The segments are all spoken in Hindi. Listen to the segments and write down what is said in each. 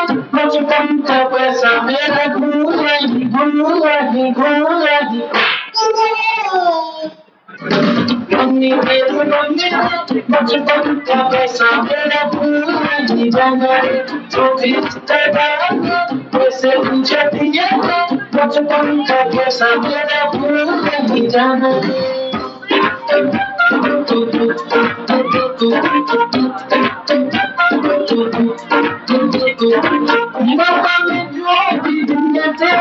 बचपन का पैसा मेरा भूल रही मम्मी मेरी मम्मी बचपन का पैसा मेरा भूल नहीं जाना जो भी पैसे मुझे दिए बचपन का पैसा मेरा भूल नहीं जाना बाबा में जो भी दुनिया थे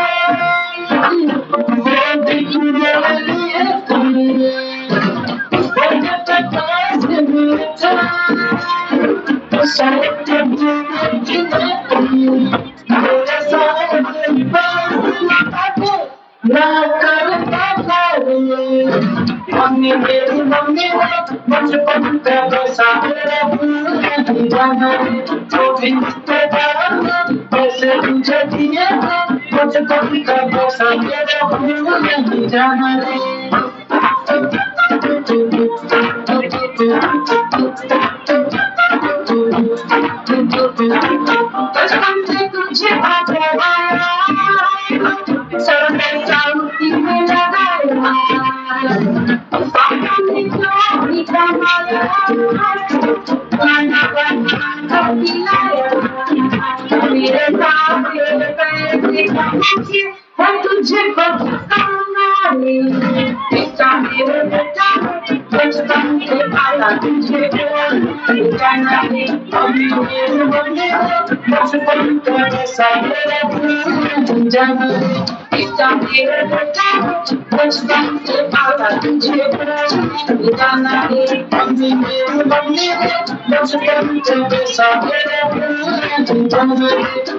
वो भी मेरे लिए मम्मी बचपन का पैसा मेरा भूल नहीं जाना जो भी पैसे मुझे दिए बचपन का पैसा मेरा भूल नहीं जाना बचपन से तुझे तुझे बचपन के आया तुझे बचपन का पैसा मेरा भूल जाना बचपन के आया तुझे जाना मम्मी बचपन का पैसा मेरा भूल जाना